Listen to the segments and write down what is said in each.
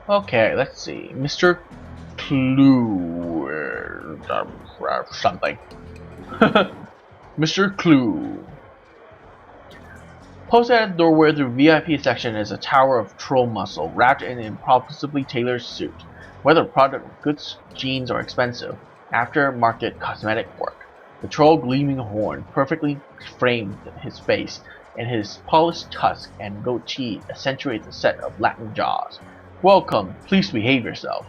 Okay, let's see. Mr. Clue. Something. Mr. Clue. Posted at the doorway of the VIP section is a tower of troll muscle wrapped in an impossibly tailored suit. Whether product of goods, jeans, or expensive, aftermarket cosmetic work. The troll gleaming horn perfectly framed his face, and his polished tusk and goatee accentuates a set of Latin jaws. Welcome, please behave yourself.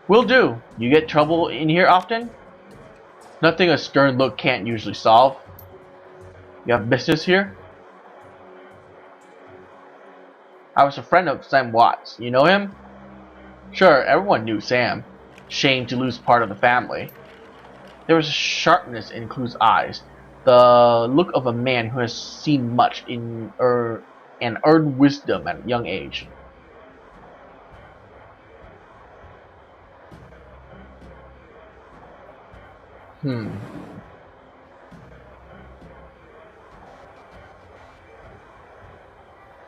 Will do. You get trouble in here often? Nothing a stern look can't usually solve. You have business here? I was a friend of Sam Watts. You know him? Sure, everyone knew Sam. Shame to lose part of the family. There was a sharpness in Clue's eyes, the look of a man who has seen much and earned wisdom at a young age.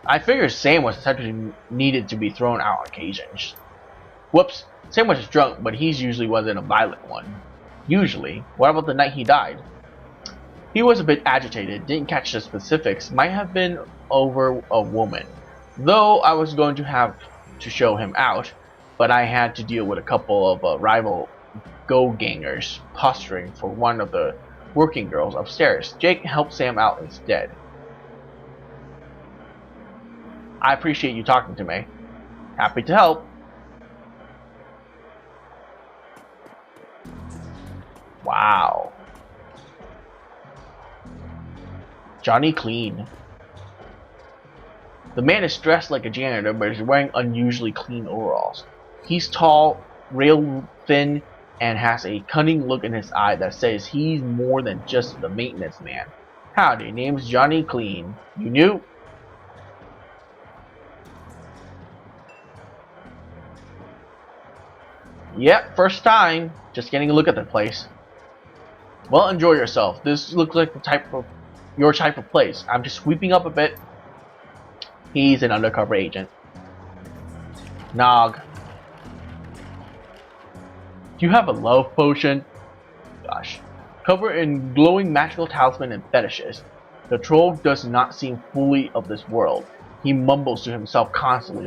I figured Sam was essentially needed to be thrown out on occasions. Whoops, Sam was drunk, but he usually wasn't a violent one. Usually. What about the night he died? He was a bit agitated, didn't catch the specifics, might have been over a woman. Though I was going to have to show him out, but I had to deal with a couple of rival go-gangers posturing for one of the working girls upstairs. Jake helped Sam out instead. I appreciate you talking to me. Happy to help. Wow. Johnny Clean. The man is dressed like a janitor, but is wearing unusually clean overalls. He's tall, rail thin, and has a cunning look in his eye that says he's more than just the maintenance man. Howdy, name's Johnny Clean. You new? Yep, first time. Just getting a look at the place. Well, enjoy yourself. This looks like your type of place. I'm just sweeping up a bit. He's an undercover agent. Nog. Do you have a love potion? Gosh. Covered in glowing magical talisman and fetishes, the troll does not seem fully of this world. He mumbles to himself constantly,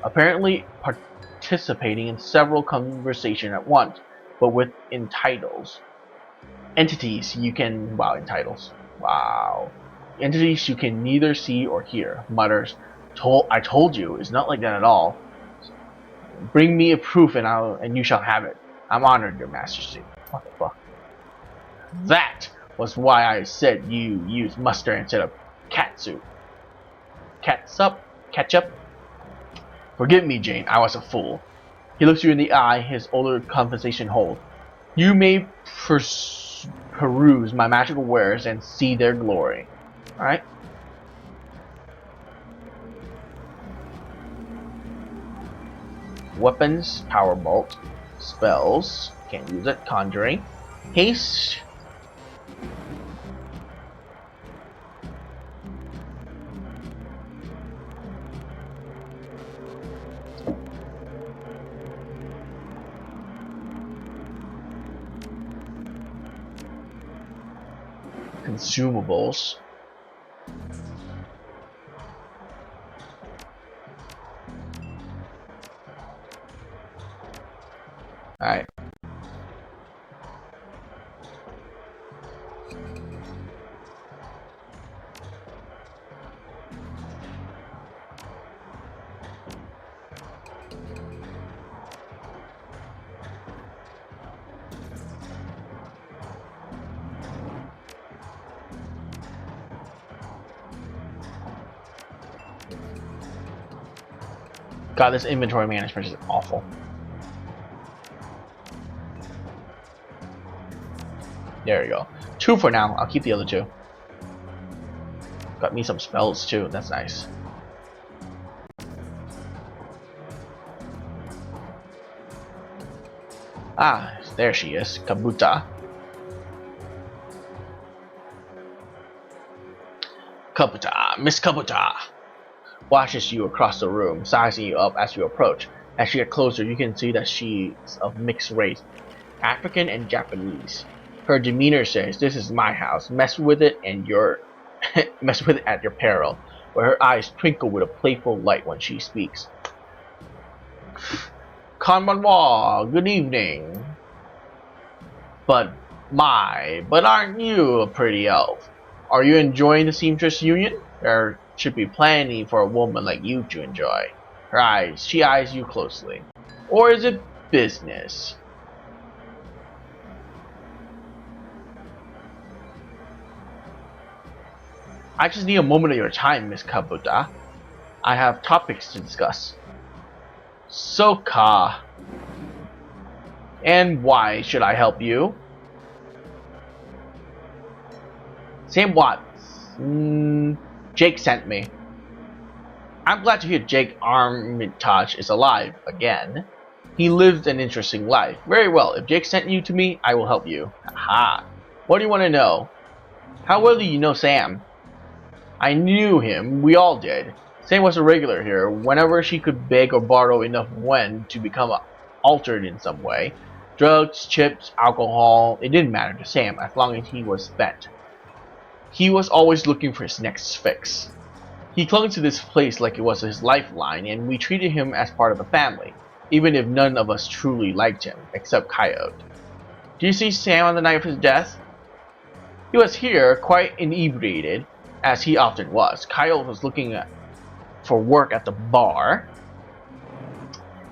apparently participating in several conversations at once, but with entitles. Entities you can... Wow, entitles. Wow. Entities you can neither see or hear. Mutters, I told you, it's not like that at all. Bring me a proof and you shall have it. I'm honored, your majesty. What the fuck? That was why I said you use mustard instead of catsup. Ketchup? Forgive me, Jane, I was a fool. He looks you in the eye, his older conversation hold. You may peruse my magical wares and see their glory. Alright? Weapons, power bolt, spells, can't use it, conjuring, haste, consumables, alright. God, this inventory management is awful. There you go. 2 for now. I'll keep the other 2. Got me some spells too. That's nice. Ah, there she is. Kabuta. Kabuta. Miss Kabuta. watches you across the room, sizing you up as you approach. As you get closer, you can see that she's of mixed race, African and Japanese. Her demeanor says, "This is my house. Mess with it and you're mess with it at your peril." But her eyes twinkle with a playful light when she speaks. Konbanwa, good evening. But aren't you a pretty elf? Are you enjoying the Seamstress Union? There should be plenty for a woman like you to enjoy. She eyes you closely. Or is it business? I just need a moment of your time, Miss Kabuta. I have topics to discuss. Soka. And why should I help you? Same what? Jake sent me. I'm glad to hear Jake Armitage is alive again. He lived an interesting life. Very well, if Jake sent you to me, I will help you. Aha. What do you want to know? How well do you know Sam? I knew him, we all did. Sam was a regular here. Whenever she could beg or borrow enough wen to become altered in some way. Drugs, chips, alcohol, it didn't matter to Sam as long as he was spent. He was always looking for his next fix. He clung to this place like it was his lifeline, and we treated him as part of the family, even if none of us truly liked him, except Coyote. Did you see Sam on the night of his death? He was here, quite inebriated, as he often was. Coyote was looking for work at the bar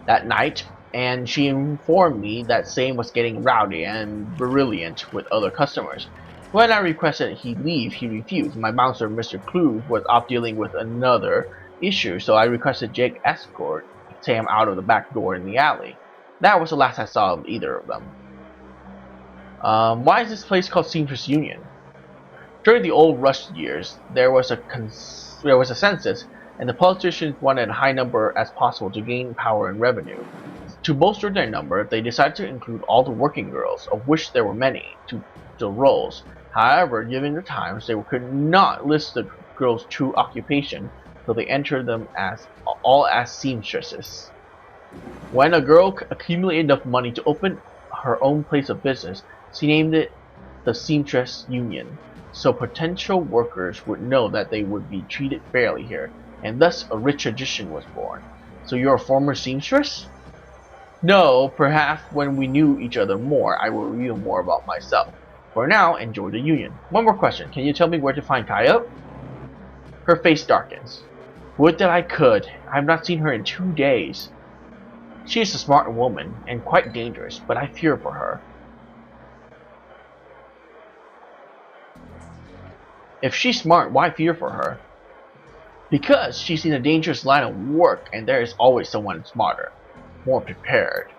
that night, and she informed me that Sam was getting rowdy and brilliant with other customers. When I requested he leave, he refused. My bouncer, Mr. Clue, was off dealing with another issue, so I requested Jake escort Sam out of the back door in the alley. That was the last I saw of either of them. Why is this place called Seamstress Union? During the old rush years, there was a census, and the politicians wanted a high number as possible to gain power and revenue. To bolster their number, they decided to include all the working girls, of which there were many, to the rolls. However, given the times, they could not list the girls' true occupation, so they entered them all as seamstresses. When a girl accumulated enough money to open her own place of business, she named it the Seamstress Union, so potential workers would know that they would be treated fairly here, and thus a rich tradition was born. So you're a former seamstress? No, perhaps when we knew each other more, I will reveal more about myself. For now, enjoy the union. One more question. Can you tell me where to find Coyote? Her face darkens. Would that I could. I have not seen her in 2 days. She is a smart woman, and quite dangerous, but I fear for her. If she's smart, why fear for her? Because she's in a dangerous line of work, and there is always someone smarter, more prepared.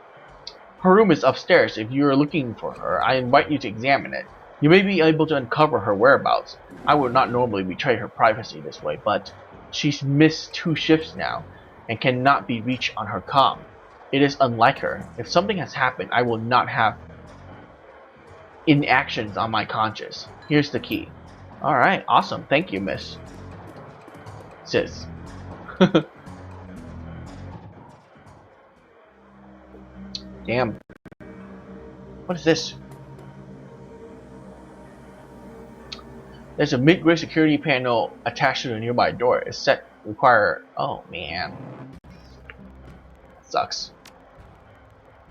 Her room is upstairs. If you are looking for her, I invite you to examine it. You may be able to uncover her whereabouts. I would not normally betray her privacy this way, but she's missed 2 shifts now, and cannot be reached on her comm. It is unlike her. If something has happened, I will not have inactions on my conscience. Here's the key. Alright, awesome. Thank you, Miss Sis. Damn. What is this? There's a mid-grade security panel attached to the nearby door. It's set to require... Oh, man. That sucks.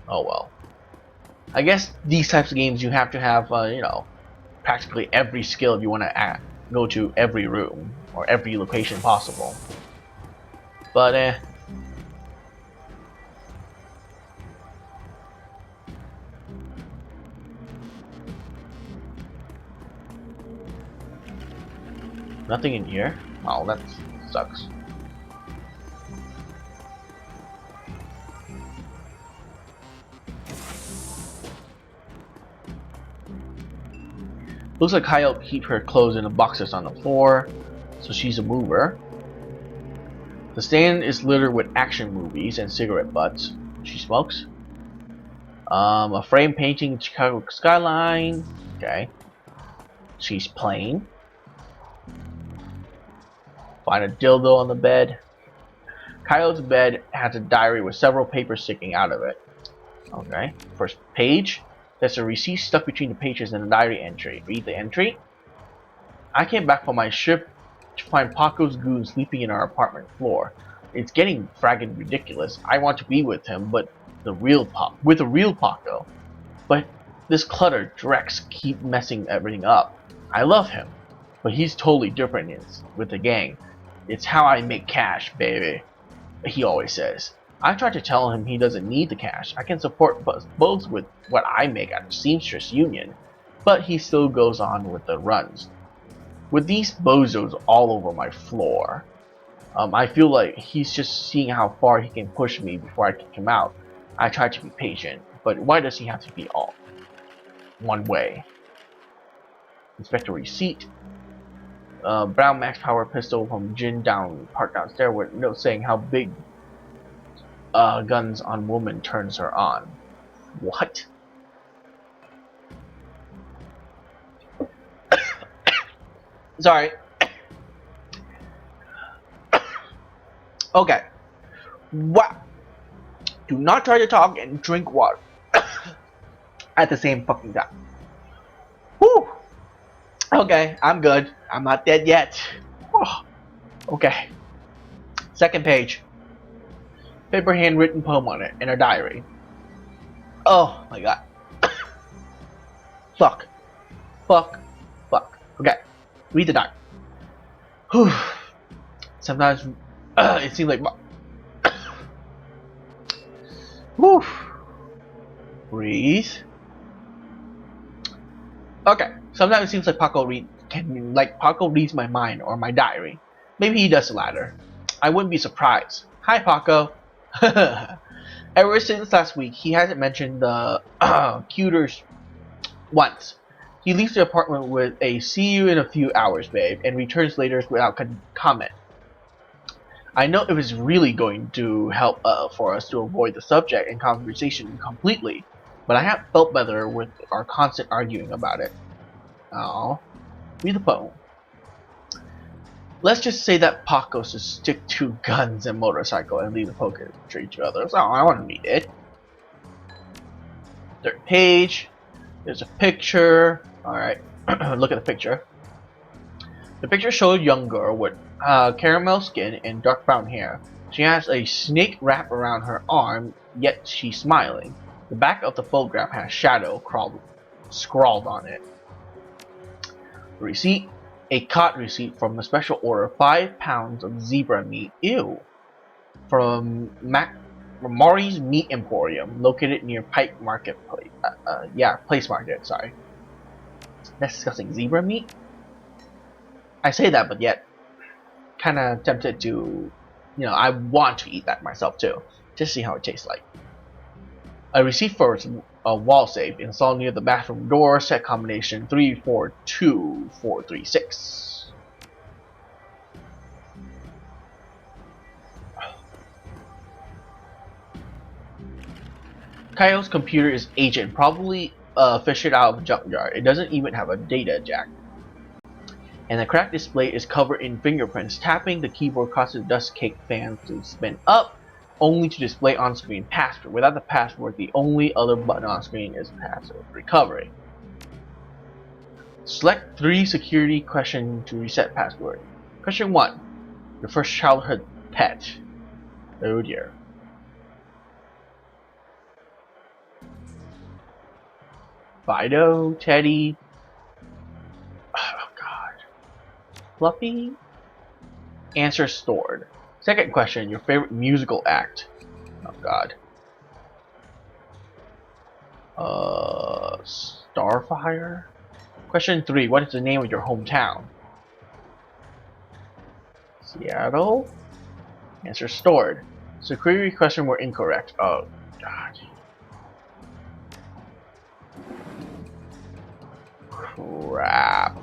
Oh, well. I guess these types of games you have to have, you know, practically every skill if you want to go to every room or every location possible. But, nothing in here? Oh, that sucks. Looks like Kyle keep her clothes in the boxes on the floor, so she's a mover. The stand is littered with action movies and cigarette butts. She smokes. A frame painting Chicago skyline. Okay. She's plain. Find a dildo on the bed. Kyle's bed has a diary with several papers sticking out of it. Okay, first page. There's a receipt stuck between the pages and a diary entry. Read the entry. I came back from my shift to find Paco's goon sleeping in our apartment floor. It's getting fragging ridiculous. I want to be with him, but the real Paco. But this cluttered Drex keep messing everything up. I love him, but he's totally different with the gang. It's how I make cash, baby, he always says. I try to tell him he doesn't need the cash. I can support both with what I make at the Seamstress Union, but he still goes on with the runs. With these bozos all over my floor, I feel like he's just seeing how far he can push me before I kick him out. I try to be patient, but why does he have to be all one way? Inspect a receipt. Brown max power pistol from Jin parked downstairs with note saying how big guns on woman turns her on. What? Sorry. Okay. What? Do not try to talk and drink water at the same fucking time. Whew. Okay, I'm good. I'm not dead yet. Oh. Okay. Second page. Paper handwritten poem on it in a diary. Oh my god. Fuck. Fuck. Fuck. Okay. Read the diary. Whew. Sometimes it seems like whew. Breathe. Okay. Sometimes it seems like Paco reads my mind or my diary. Maybe he does the latter. I wouldn't be surprised. Hi, Paco. Ever since last week, he hasn't mentioned the cuters once. He leaves the apartment with a "see you in a few hours, babe," and returns later without comment. I know it was really going to help for us to avoid the subject and conversation completely, but I have felt better with our constant arguing about it. Oh, read the poem. Let's just say that Paco should stick to guns and motorcycle and leave the poker trade to others. Oh, I want to read it. Third page. There's a picture. Alright, look at the picture. The picture shows a young girl with caramel skin and dark brown hair. She has a snake wrapped around her arm, yet she's smiling. The back of the photograph has shadow scrawled on it. Receipt. A cot receipt from a special order, 5 pounds of zebra meat. Ew. From Mari's Meat Emporium, located near Pike Marketplace. Place Market, sorry. That's disgusting. Zebra meat? I say that, but yet, kind of tempted to, I want to eat that myself too. Just see how it tastes like. A receipt for a wall safe installed near the bathroom door, set combination 342436. Kyle's computer is ancient, probably fished out of a junkyard. It doesn't even have a data jack. And the cracked display is covered in fingerprints. Tapping the keyboard causes the dust cake fan to spin up, only to display on-screen password. Without the password, the only other button on screen is password recovery. Select 3 security questions to reset password. Question 1. Your first childhood pet. Oh dear. Fido, Teddy. Oh god. Fluffy? Answer stored. Second question, your favorite musical act. Oh god. Starfire? Question 3, what is the name of your hometown? Seattle? Answer stored. Security question were incorrect. Oh god. Crap.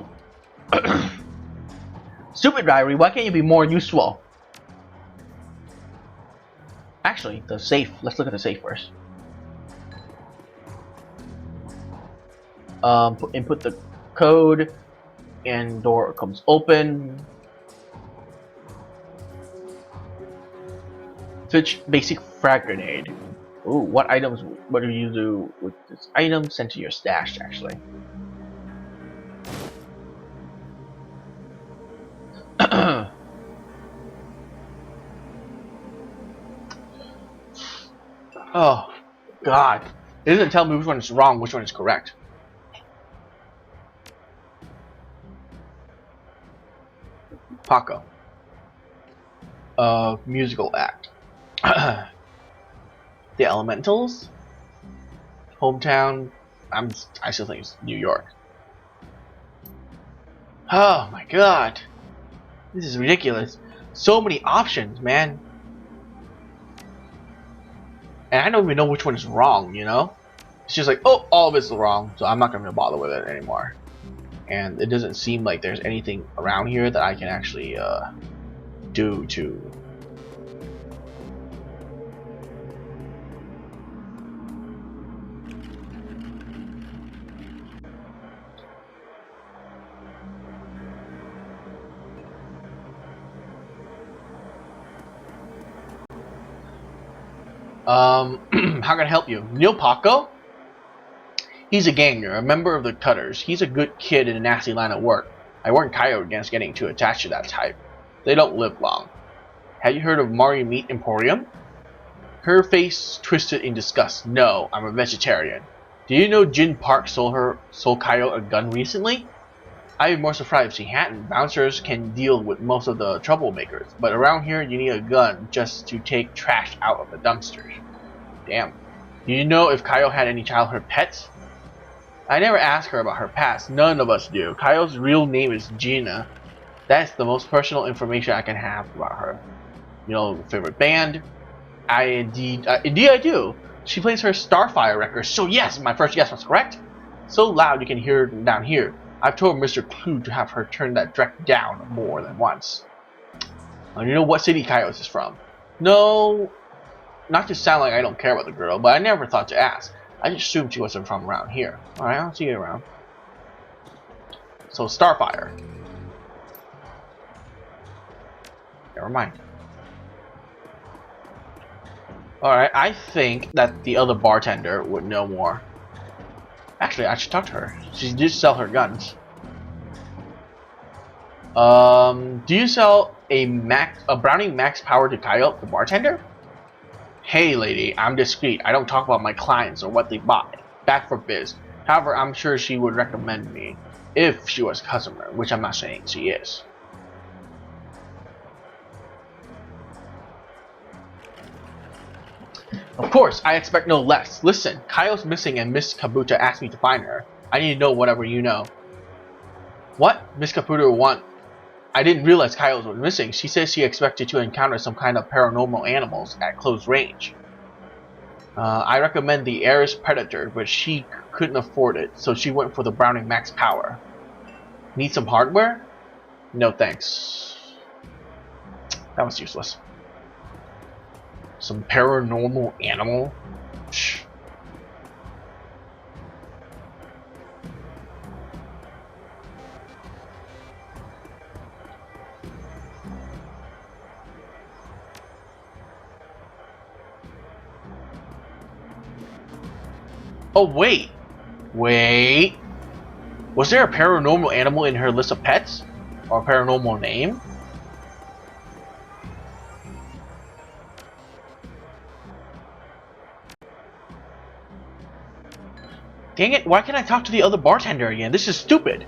Stupid diary, why can't you be more useful? Actually, the safe. Let's look at the safe first. Input the code, and door comes open. Switch basic frag grenade. Ooh, what items? What do you do with this item? Sent to your stash, actually. Oh, God! It doesn't tell me which one is wrong, which one is correct. Paco. Musical act. The Elementals. Hometown. I still think it's New York. Oh my God! This is ridiculous. So many options, man. And I don't even know which one is wrong, you know? It's just like, oh, all of it's wrong, so I'm not going to bother with it anymore. And it doesn't seem like there's anything around here that I can actually do to... how can I help you? Neil Paco? He's a ganger, a member of the Cutters. He's a good kid in a nasty line of work. I warned Coyote against getting too attached to that type. They don't live long. Have you heard of Mari Meat Emporium? Her face twisted in disgust. No, I'm a vegetarian. Do you know Jin Park sold Coyote a gun recently? I'd be more surprised if she hadn't. Bouncers can deal with most of the troublemakers, but around here you need a gun just to take trash out of the dumpsters. Damn. Do you know if Kyle had any childhood pets? I never asked her about her past. None of us do. Kyle's real name is Gina. That's the most personal information I can have about her. You know, favorite band? Indeed I do. She plays her Starfire record, so yes, my first guess was correct. So loud you can hear her down here. I've told Mr. Clue to have her turn that direct down more than once. You know what city Coyote is from? No, not to sound like I don't care about the girl, but I never thought to ask. I just assumed she wasn't from around here. Alright, I'll see you around. So, Starfire. Never mind. Alright, I think that the other bartender would know more. Actually, I should talk to her. She did sell her guns. Do you sell a Browning Max Power to Coyote, the bartender? Hey lady, I'm discreet. I don't talk about my clients or what they buy. Back for biz. However, I'm sure she would recommend me if she was a customer, which I'm not saying she is. Of course, I expect no less. Listen, Kyle's missing and Miss Kabuta asked me to find her. I need to know whatever you know. What? Miss Kabuta want... I didn't realize Kyle was missing. She says she expected to encounter some kind of paranormal animals at close range. I recommend the Ares Predator, but she couldn't afford it, so she went for the Browning Max Power. Need some hardware? No thanks. That was useless. Some paranormal animal? Shh. Oh, wait. Wait. Was there a paranormal animal in her list of pets? Or a paranormal name? Dang it, why can't I talk to the other bartender again? This is stupid.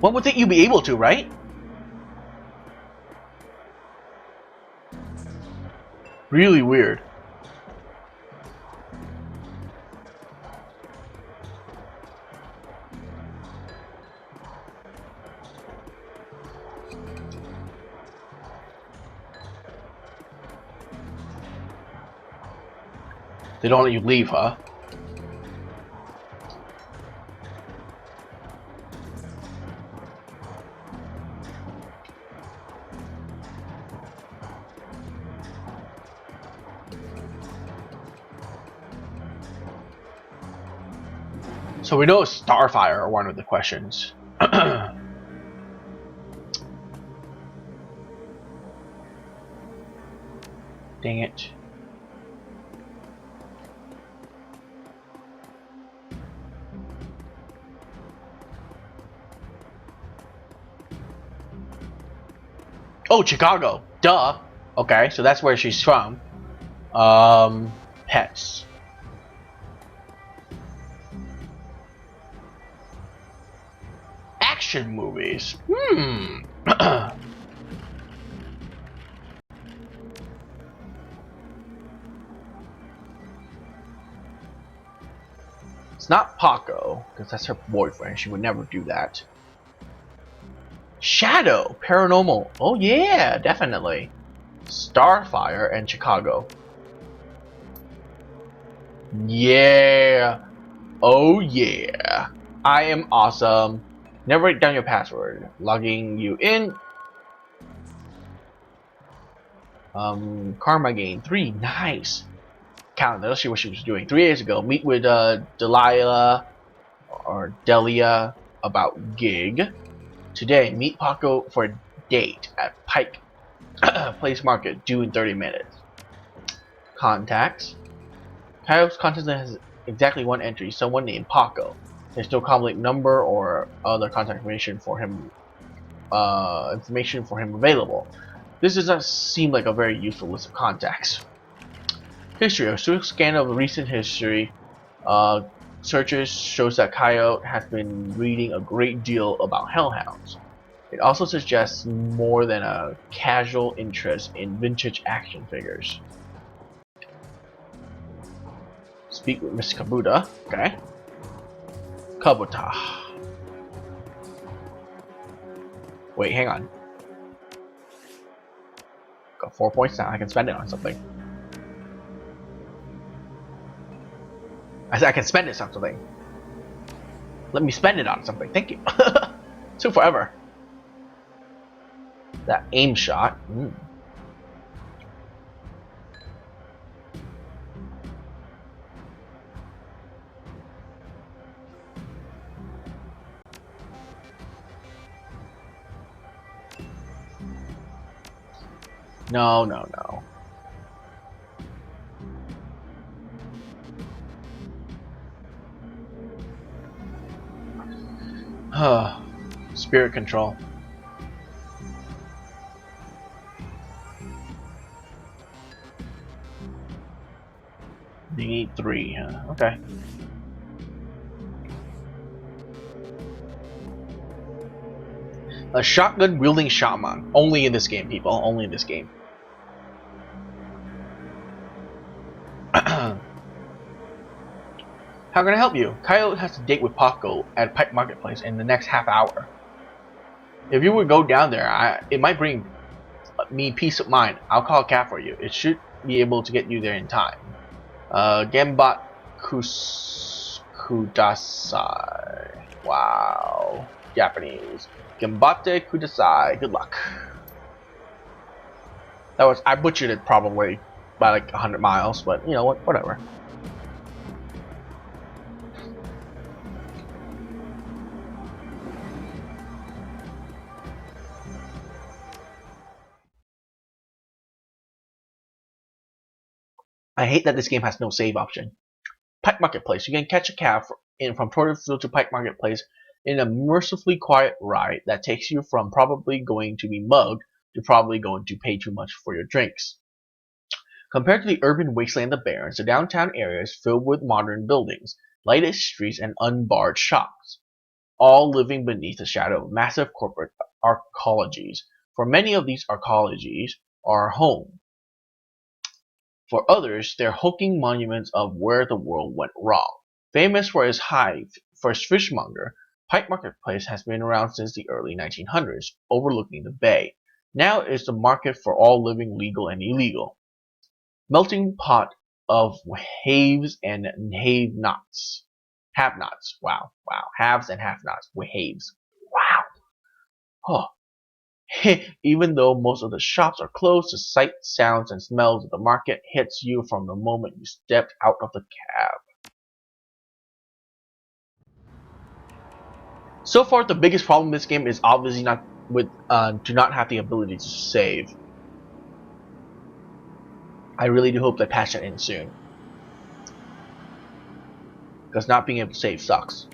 One would think you'd be able to, right? Really weird. They don't let you leave, huh? So we know it's Starfire are one of the questions. Dang it. Oh, Chicago. Duh. Okay, so that's where she's from. Pets. Action movies. It's not Paco, because that's her boyfriend. She would never do that. Shadow. Paranormal. Oh yeah, definitely. Starfire and Chicago. Yeah. Oh yeah. I am awesome. Never write down your password. Logging you in. Karma gain 3. Nice. Calendar. Let's see what she was doing 3 days ago. Meet with Delilah or Delia about gig. Today, meet Paco for a date at Pike Place Market, due in 30 minutes. Contacts. Kyle's contact has exactly one entry, someone named Paco. There's no complete number or other contact information for him available. This does not seem like a very useful list of contacts. History. A swift scan of recent history searches shows that Coyote has been reading a great deal about hellhounds. It also suggests more than a casual interest in vintage action figures. Speak with Miss Kabuta. Okay. Kabuta. Wait, hang on. Got 4 points now. I can spend it on something. I said I can spend it on something. Let me spend it on something. Thank you. Took forever. That aim shot. No, no, no. Spirit control. You need 3, huh? Okay. A shotgun wielding shaman. Only in this game, people. Only in this game. How can I help you? Coyote has a date with Paco at Pipe Marketplace in the next half hour. If you would go down there, it might bring me peace of mind. I'll call a cab for you. It should be able to get you there in time. Gembot Kudasai. Wow. Japanese. Gembate Kudasai. Good luck. I butchered it probably by like 100 miles, but you know what? Whatever. I hate that this game has no save option. Pike Marketplace. You can catch a cab from Tortoiseville to Pike Marketplace in a mercifully quiet ride that takes you from probably going to be mugged to probably going to pay too much for your drinks. Compared to the urban wasteland of Barrens, the downtown area is filled with modern buildings, lighted streets, and unbarred shops, all living beneath the shadow of massive corporate arcologies. For many of these arcologies are home. For others, they're hulking monuments of where the world went wrong. Famous for its fishmonger, Pike Marketplace has been around since the early 1900s, overlooking the bay. Now it is the market for all living legal and illegal. Melting pot of haves and have-nots. Have-nots. Wow. Wow. Haves and have-nots. Haves. Wow. Oh. Even though most of the shops are closed, the sights, sounds, and smells of the market hits you from the moment you stepped out of the cab. So far, the biggest problem in this game is obviously to not have the ability to save. I really do hope they patch that in soon. Because not being able to save sucks.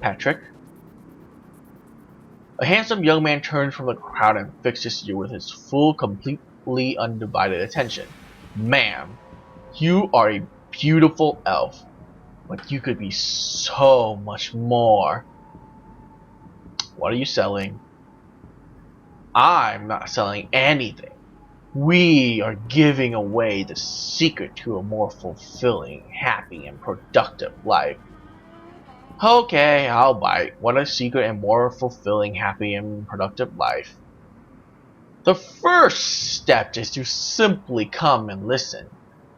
Patrick? A handsome young man turns from the crowd and fixes you with his full, completely undivided attention. Ma'am, you are a beautiful elf, but you could be so much more. What are you selling? I'm not selling anything. We are giving away the secret to a more fulfilling, happy, and productive life. Okay, I'll bite. What a secret and more fulfilling, happy, and productive life. The first step is to simply come and listen.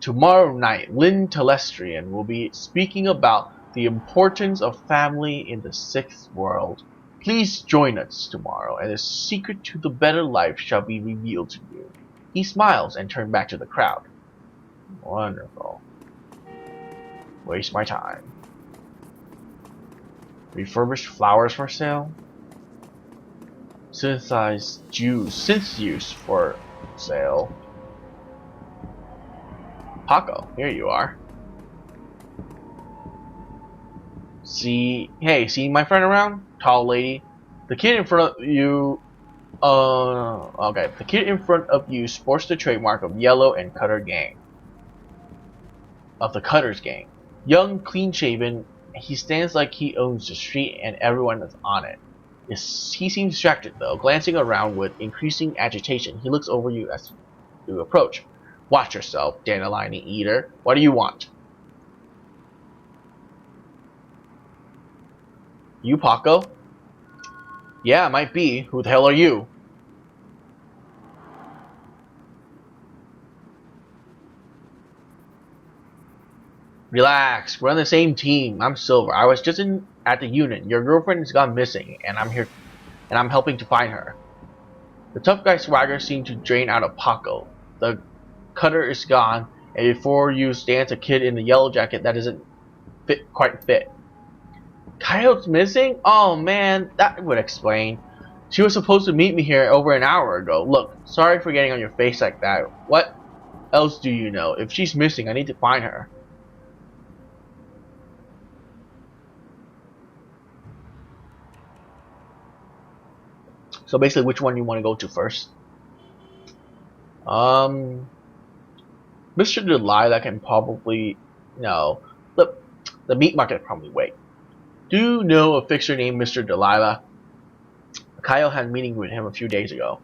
Tomorrow night, Lynn Telestrian will be speaking about the importance of family in the sixth world. Please join us tomorrow, and the secret to the better life shall be revealed to you. He smiles and turns back to the crowd. Wonderful. Waste my time. Refurbished flowers for sale? Synthesized synth juice for sale. Paco, here you are. See my friend around? Tall lady. The kid in front of you, okay. The kid in front of you sports the trademark of Yellow and Cutter Gang. Of the Cutters Gang. Young, clean-shaven, he stands like he owns the street and everyone is on it. He seems distracted though, glancing around with increasing agitation. He looks over you as you approach. Watch yourself, dandelion eater. What do you want? You, Paco? Yeah, might be. Who the hell are you? Relax, we're on the same team. I'm Silver. I was just at the unit. Your girlfriend has gone missing, and I'm here, and I'm helping to find her. The tough guy swagger seemed to drain out of Paco. The cutter is gone, and before you stands a kid in the yellow jacket that doesn't quite fit. Coyote's missing? Oh man, that would explain. She was supposed to meet me here over an hour ago. Look, sorry for getting on your face like that. What else do you know? If she's missing, I need to find her. So basically, which one you want to go to first? Mr. Delilah can probably no. The meat market probably wait. Do you know a fixer named Mr. Delilah? Kyle had a meeting with him a few days ago.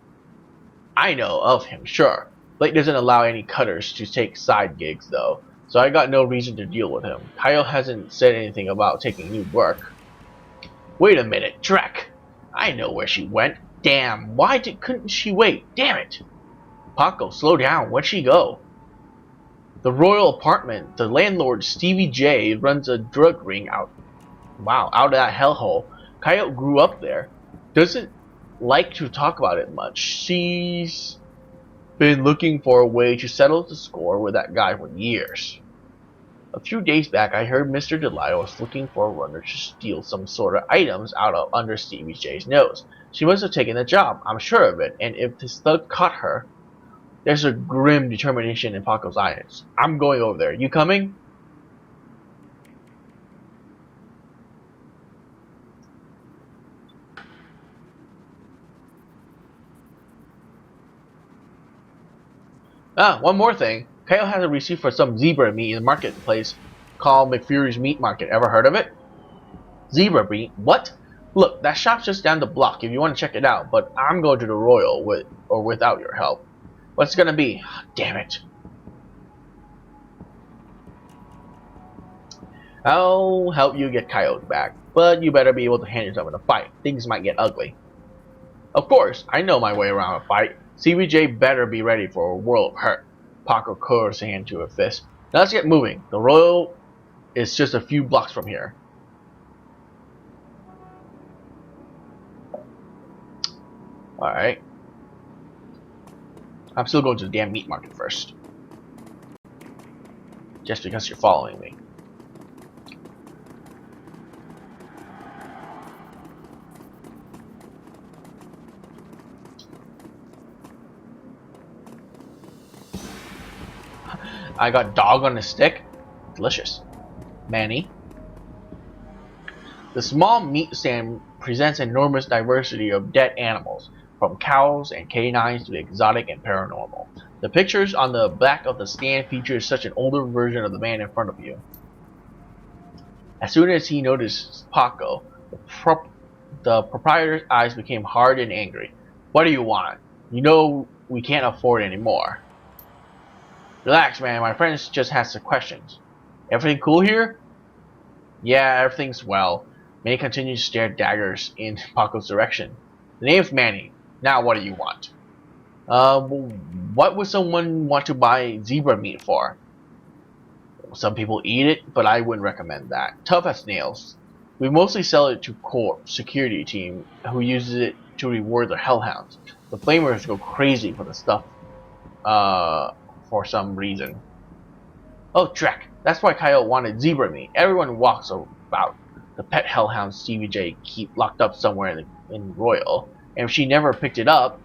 I know of him, sure. Blake doesn't allow any cutters to take side gigs, though, so I got no reason to deal with him. Kyle hasn't said anything about taking new work. Wait a minute, Drek! I know where she went. Damn, couldn't she wait? Damn it! Paco, slow down. Where'd she go? The royal apartment. The landlord, Stevie J, runs a drug ring out of that hellhole. Coyote grew up there. Doesn't like to talk about it much. She's been looking for a way to settle the score with that guy for years. A few days back, I heard Mr. Delilah was looking for a runner to steal some sort of items under Stevie J's nose. She must have taken the job, I'm sure of it, and if this thug caught her, there's a grim determination in Paco's eyes. I'm going over there. You coming? One more thing. Kyle has a receipt for some zebra meat in the marketplace called McFury's Meat Market. Ever heard of it? Zebra meat? What? Look, that shop's just down the block if you want to check it out, but I'm going to the Royal with or without your help. What's it gonna be? Damn it. I'll help you get Coyote back, but you better be able to handle yourself in a fight. Things might get ugly. Of course, I know my way around a fight. CBJ better be ready for a world of hurt. Paco curls his hand to a fist. Now let's get moving. The Royal is just a few blocks from here. Alright. I'm still going to the damn meat market first. Just because you're following me. I got dog on a stick. Delicious. Manny. The small meat stand presents enormous diversity of dead animals, from cows and canines to the exotic and paranormal. The pictures on the back of the stand feature such an older version of the man in front of you. As soon as he noticed Paco, the proprietor's eyes became hard and angry. What do you want? You know we can't afford any more. Relax, man. My friend just has some questions. Everything cool here? Yeah, everything's well. Manny continues to stare daggers in Paco's direction. The name's Manny. Now what do you want? What would someone want to buy zebra meat for? Some people eat it, but I wouldn't recommend that. Tough as nails. We mostly sell it to Corp security team, who uses it to reward their hellhounds. The flamers go crazy for the stuff, for some reason. Oh, Trek. That's why Kyle wanted zebra meat. Everyone walks about. The pet hellhounds CVJ keep locked up somewhere in Royal, and if she never picked it up,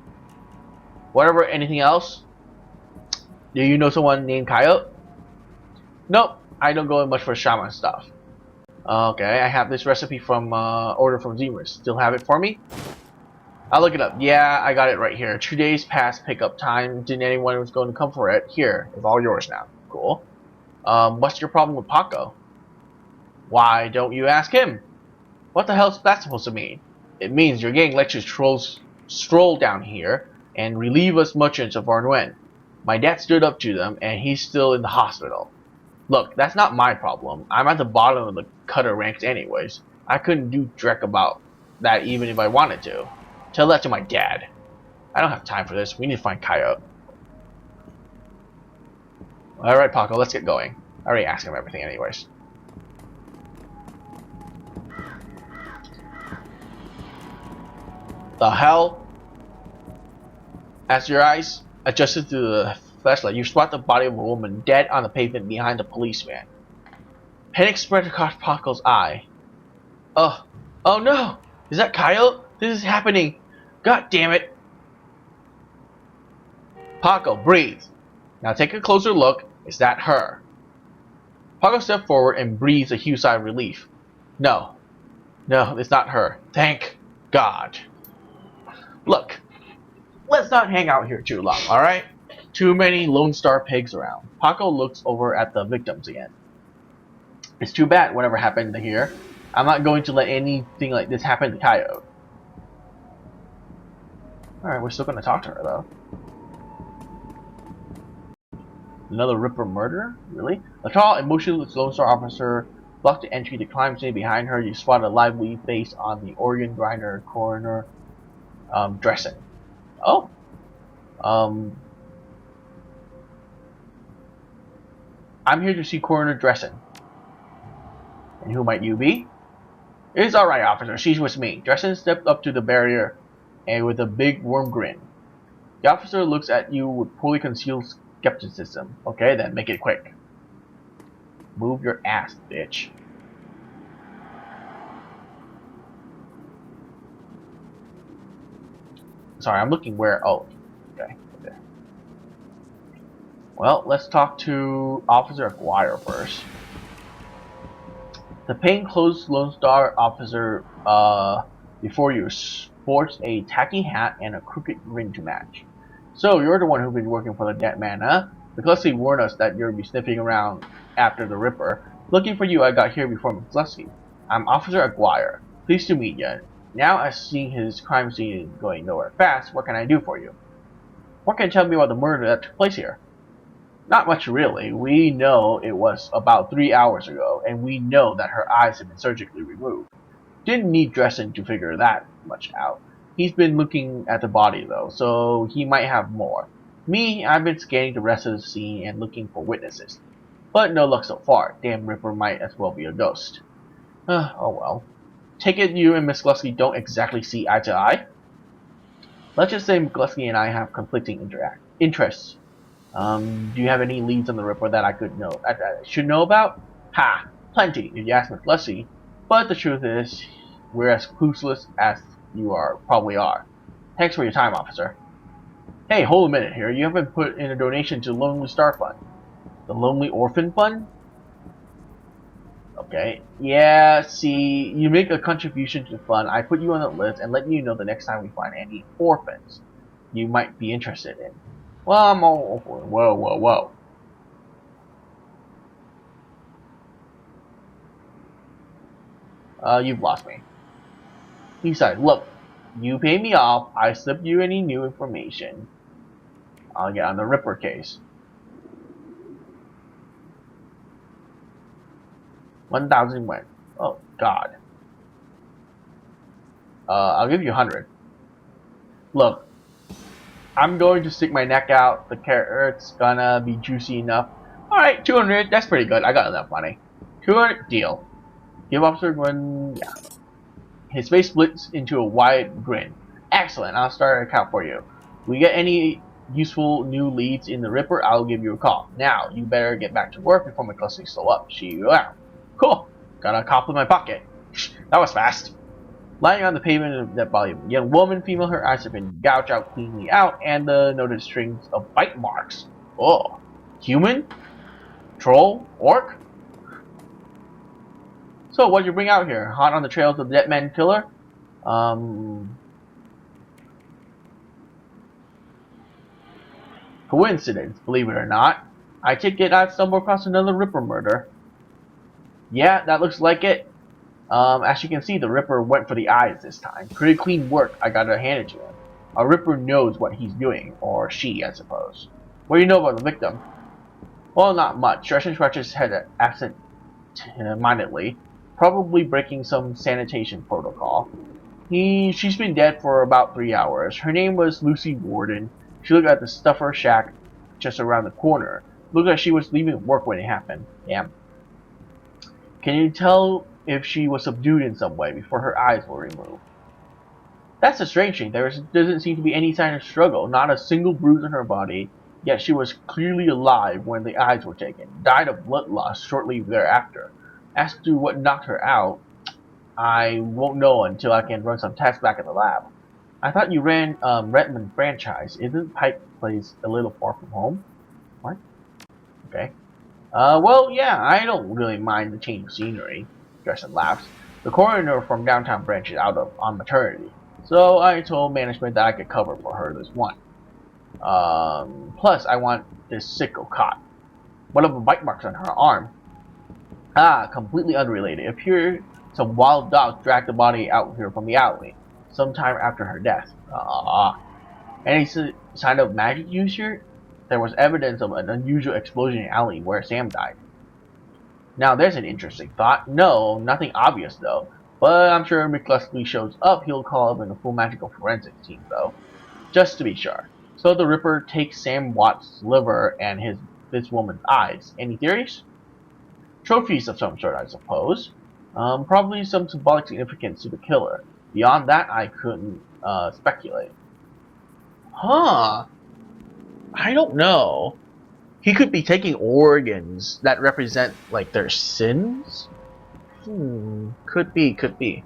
whatever. Anything else? Do you know someone named Kyle? Nope, I don't go in much for shaman stuff. Okay, I have this recipe from order from Zemers. Still have it for me? I'll look it up. Yeah, I got it right here. 2 days past pickup time. Didn't anyone who's going to come for it? Here, it's all yours now. Cool. What's your problem with Paco? Why don't you ask him? What the hell's that supposed to mean? It means your gang lets you stroll down here and relieve us merchants of our Nguyen. My dad stood up to them, and he's still in the hospital. Look, that's not my problem. I'm at the bottom of the cutter ranks anyways. I couldn't do dreck about that even if I wanted to. Tell that to my dad. I don't have time for this. We need to find Coyote. Alright, Paco, let's get going. I already asked him everything anyways. The hell? As your eyes adjusted to the flashlight, you spot the body of a woman dead on the pavement behind the policeman. Panic spread across Paco's eye. Oh no! Is that Kyle? This is happening! God damn it! Paco, breathe! Now take a closer look. Is that her? Paco stepped forward and breathed a huge sigh of relief. No, it's not her. Thank God. Look, let's not hang out here too long, alright? Too many Lone Star pigs around. Paco looks over at the victims again. It's too bad whatever happened here. I'm not going to let anything like this happen to Coyote. Alright, we're still going to talk to her though. Another Ripper murder? Really? A tall, emotionless Lone Star officer blocked the entry to climb in behind her. You spot a lively face on the organ grinder coroner dressing. Oh. I'm here to see Coroner Dressen. And who might you be? It's alright, officer. She's with me. Dressen stepped up to the barrier and with a big worm grin. The officer looks at you with poorly concealed skepticism. Okay, then make it quick. Move your ass, bitch. Sorry, I'm looking where... Oh, okay. Okay. Well, let's talk to Officer Aguirre first. The plainclothes Lone Star officer before you sports a tacky hat and a crooked grin to match. So, you're the one who's been working for the dead man, huh? McCluskey warned us that you'll be sniffing around after the Ripper. Looking for you, I got here before McCluskey. I'm Officer Aguirre. Pleased to meet you. Now, as seeing his crime scene is going nowhere fast, what can I do for you? What can you tell me about the murder that took place here? Not much really. We know it was about 3 hours ago, and we know that her eyes have been surgically removed. Didn't need Dressen to figure that much out. He's been looking at the body though, so he might have more. Me, I've been scanning the rest of the scene and looking for witnesses. But no luck so far. Damn Ripper might as well be a ghost. Oh well. Take it you and Miss Glusky don't exactly see eye to eye? Let's just say Glusky and I have conflicting interests. Do you have any leads on the Ripper that I should know about? Ha! Plenty, if you ask Miss Glusky. But the truth is, we're as clueless as you probably are. Thanks for your time, officer. Hey, hold a minute here. You haven't put in a donation to Lonely Star Fund. The Lonely Orphan Fund? Okay. Yeah, see, you make a contribution to the fund. I put you on the list and let you know the next time we find any orphans you might be interested in. Well, I'm all for it. Whoa, whoa, whoa. You've lost me. He said, look, you pay me off, I slip you any new information. I'll get on the Ripper case. 1,000 went. Oh, God. I'll give you 100. Look, I'm going to stick my neck out. The carrot's gonna be juicy enough. Alright, 200. That's pretty good. I got enough money. 200, deal. Give Officer Gwen, yeah. His face splits into a wide grin. Excellent, I'll start an account for you. We get any useful new leads in the Ripper, I'll give you a call. Now, you better get back to work before my clusters slow up. See you out. Cool. Got a cop in my pocket. That was fast. Lying on the pavement of that volume, young woman, female, her eyes have been gouged out cleanly out, and the noted strings of bite marks. Oh. Human? Troll? Orc? So, what'd you bring out here? Hot on the trails of the Dead Man Killer? Coincidence, believe it or not. I take it I've stumbled across another Ripper murder. Yeah, that looks like it. As you can see, the Ripper went for the eyes this time. Pretty clean work, I gotta hand it to him. A Ripper knows what he's doing, or she, I suppose. What do you know about the victim? Well, not much. Stretch scratches his head absent-mindedly, probably breaking some sanitation protocol. She's been dead for about 3 hours. Her name was Lucy Warden. She looked at the stuffer shack just around the corner. Looked like she was leaving work when it happened. Damn. Can you tell if she was subdued in some way before her eyes were removed? That's a strange thing. There doesn't seem to be any sign of struggle. Not a single bruise on her body. Yet she was clearly alive when the eyes were taken. Died of blood loss shortly thereafter. As to what knocked her out, I won't know until I can run some tests back at the lab. I thought you ran Redmond franchise. Isn't Pike Place a little far from home? What? Okay. Well, yeah, I don't really mind the change of scenery. Dresden laughs. The coroner from downtown branch is out on maternity, so I told management that I could cover for her this one. Plus, I want this sicko caught. What about bite marks on her arm? Ah, completely unrelated. It appears some wild dogs dragged the body out here from the alley, sometime after her death. Any sign of magic use here? There was evidence of an unusual explosion in the alley where Sam died. Now there's an interesting thought. No, nothing obvious though. But I'm sure if McCluskey shows up, he'll call up in a full magical forensics team though. Just to be sure. So the Ripper takes Sam Watt's liver and this woman's eyes. Any theories? Trophies of some sort, I suppose. Probably some symbolic significance to the killer. Beyond that, I couldn't speculate. Huh. I don't know. He could be taking organs that represent, like, their sins? Could be, could be.